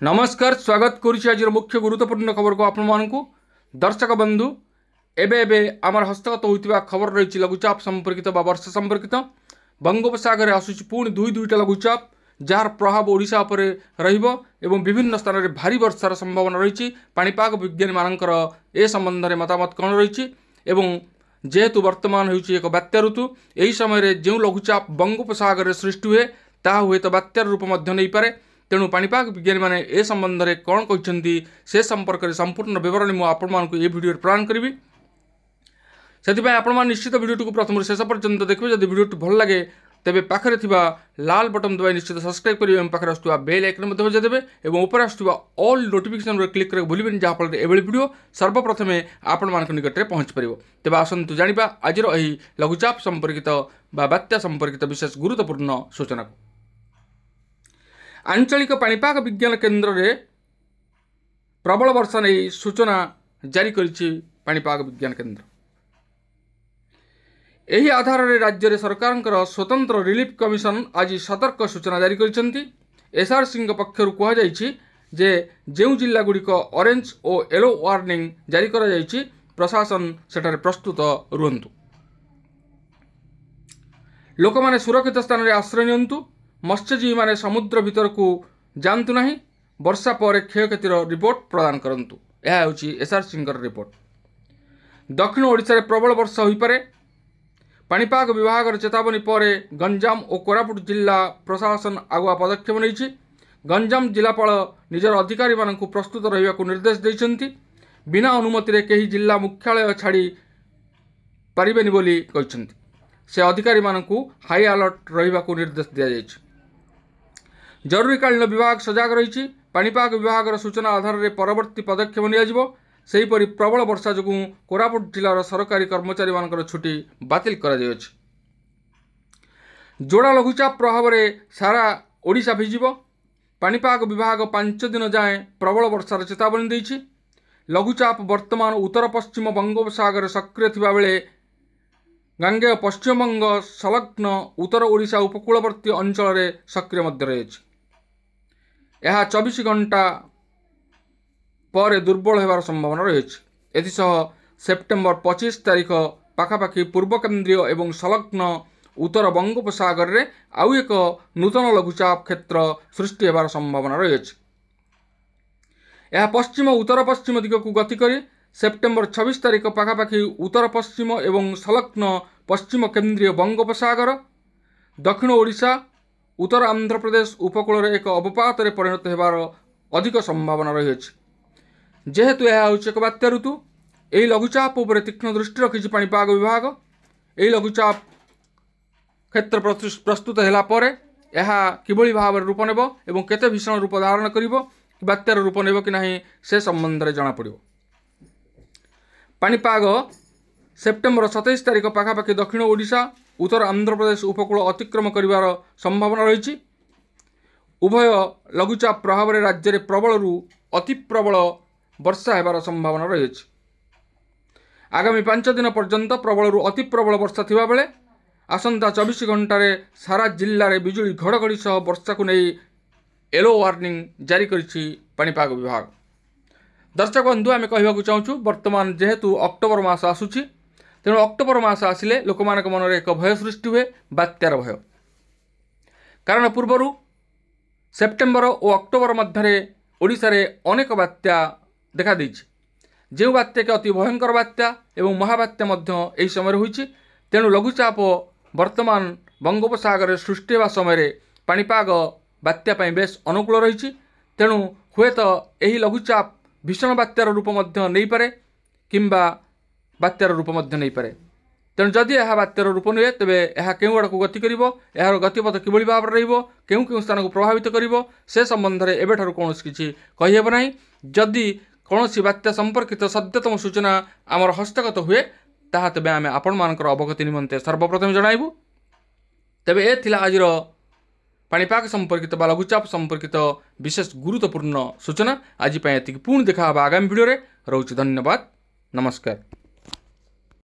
नमस्कार स्वागत करुछि आज मुख्य गुरुत्वपूर्ण खबर को आपण मानकु दर्शक बंधु एबे आमर हस्तगत होइतिबा खबर रही लघुचाप संपर्कित बा वर्षा संपर्कित बंगोपसागर आसुछि पुणी दुईटा लघुचाप जार प्रभाव ओडिशा उपरे रहिबो एवं विभिन्न स्थान में भारी वर्षार संभावना रही। पाणीपाग विज्ञानी मानकर ए संबंध में मतामत कौन रही एवं जेहेतु वर्तमान होइछि एक बात्या ऋतु एही समय जो लघुचाप बंगोपसागर सृष्टि हुए ताहा हुए तो बात्यार रूप मध्य नहीं पारे। तेणु पाणीपाग विज्ञानी मैंने ए संबंध में कौन कहते से संपर्क में संपूर्ण विवरणी मुझे आपण ये भिडियो प्रदान करी से आपण निश्चित भिडियो को प्रथम शेष पर्यंत देखिए। जब भिडियो भल लगे तेरे पाखे लाल बटन दबाई निश्चित सब्सक्राइब करेंगे पाखे आसुवा बेल आइकन बजाय देवे और ऊपर आसुवा ऑल नोटिफिकेशन क्लिक कर भूलें जहाँफल एभली भिडियो सर्वप्रथम आपण मान निकट में पहुँच पार। तेज आसतु जाना आज लघुचाप संपर्कित बात्या संपर्कित विशेष गुरुत्वपूर्ण सूचना को। आंचलिक पाणीपाग विज्ञान केन्द्र रे प्रबल वर्षा नहीं सूचना जारी करिछि पाणीपाग विज्ञान केन्द्र। एही आधार रे राज्य रे सरकार स्वतंत्र रिलीफ कमिशन आज सतर्क सूचना जारी करिसेंती। एसआरसी पक्षरु कहा जाइछि जे जेउ जिल्ला गुड़िक ऑरेंज और येलो वार्निंग जारी करा जाइछि प्रशासन सेठारे प्रस्तुत रुहंतु। लोक माने सुरक्षित स्थान रे आश्रय नियंतु। मत्स्यजीवी माने समुद्र भीतर को जानतु नहीं। वर्षा पर क्षयक्षतिर रिपोर्ट प्रदान करंतु। यह होछि एसआरसी रिपोर्ट। दक्षिण ओडिशा रे प्रबल वर्षा होई पारे। पाणीपाग विभाग चेतावनी पर गंजाम और कोरापुट जिला प्रशासन आगुआ पदक्षेप नहीं। गंजाम जिलापाल निजर अधिकारी मानकु प्रस्तुत रहिबा को निर्देश दैछन्ति। बिना अनुमति रे केही जिला मुख्यालय छाड़ी पारिबेनी बोली कहिसन्ति। से अधिकारी मानकु हाई अलर्ट रहिबा को निर्देश दिया जायछि। जरूरीकालीन विभाग सजग रही। पाणीपाग विभाग सूचना आधार में परवर्ती पदक्षेप नियाजिबो। सेहीपरि प्रबल वर्षा जो कोरापुट जिलार सरकारी कर्मचारी मानकर छुट्टी बातिल करा जायछि। जोड़ा लघुचाप प्रभाव में सारा ओडिशा भिजिबो। पाणीपाग विभाग 5 दिन जाए प्रबल वर्षार चेतावनी देछि। लघुचाप वर्तमान उत्तर पश्चिम बंगोपसागर सक्रिय थिबा बेले गांगेय पश्चिमबंग संलग्न उत्तर ओडिशा उपकूलवर्ती अंचल में सक्रिय मध्य रही। यह 24 घंटा पर दुर्बल होबार संभावना रही। एथिसह सेप्टेम्बर 25 तारीख पाखापाखि पूर्व केन्द्रीय एवं संलग्न उत्तर बंगोपसागर में आउ एक नूतन लघुचाप क्षेत्र सृष्टि होबार संभावना रही। यह पश्चिम उत्तर पश्चिम दिग को गति करी सेप्टेम्बर 26 तारीख पाखापाखि उत्तर पश्चिम एवं संलग्न पश्चिम केन्द्रीय बंगोपसागर दक्षिण ओडिशा उत्तर आंध्र प्रदेश उपकूल एक अवपात परिणत होबार अधिक संभावना रही। जेहेतु यह एक बात्या ऋतु यही लघुचाप उपर तीक्ष्ण दृष्टि रखी पाणीपाग विभाग। यही लघुचाप क्षेत्र प्रस्तुत होला परे यह किभली भाव रूप नेब एवं केते भीषण रूप धारण करिवो बात्यार रूप नेब कि नहीं से संबंध में जना पड़िबो। पाणीपाग सेप्टेम्बर 27 तारीख पाखापाखि दक्षिण ओडिशा उत्तर आंध्र प्रदेश उपकूल अतिक्रम करिवार संभावना रही। उभय लघुचाप प्रभाव में राज्य में प्रबल अति प्रबल वर्षा होबार संभावना रही। आगामी 5 दिन पर्यंत प्रबल अति प्रबल वर्षा थिबा बेले आसंता 24 घंटे सारा जिले में बिजुली घड़घड़ी सह वर्षा को नहीं येलो वार्निंग जारी करिछि पाणीपाग विभाग। दर्शक बंधु आम कहवाक चाहूँ वर्तमान जेहेतु अक्टोबर मास आसुची तेणु अक्टोबर मास आसिले लोक मान मन में एक भय सृष्टि हुए बात्यार भय। कारण पूर्वर सेप्टेम्बर और अक्टोबर मध्य ओडिशा रे अनेक बात्या देखा देछि। जो बात्या के अति भयंकर बात्या एवं महाबात्या मध्य एही समय होइछि। तेणु लघुचाप वर्तमान बंगोपसागर सृष्टि होगा समय पाणीपाग बात्या पई बेस अनुकूल रही। तेणु हुए तो यही लघुचाप भीषण बात्यार रूप मध्य नहीं पारे किंबा बात्यार रूप मध्य नहीं पारे। तेणु जदि यह बात्यार रूप निए तेबे यह केउ आड़ को गति करिवो यार गतिपथ किभली भाव रहिबो केउ केउ स्थान को प्रभावित करिवो से संबंध में एबेठारु कोनोसी किछि कहि हेबो नाही। जदि कोनोसी बात्या संपर्कित सद्यतम सूचना आमर हस्तगत हुए ताहा तेबे आमे आपण मानकर अवगति निमंते सर्वप्रथम जणाइबु। तेबे ए थिला आजिर पाणीपाग संपर्कित बा लघुचाप संपर्कित विशेष गुरुत्वपूर्ण सूचना। आज एतिक पुणी देखा आगामी भिडियो रे। रहुछि धन्यवाद नमस्कार।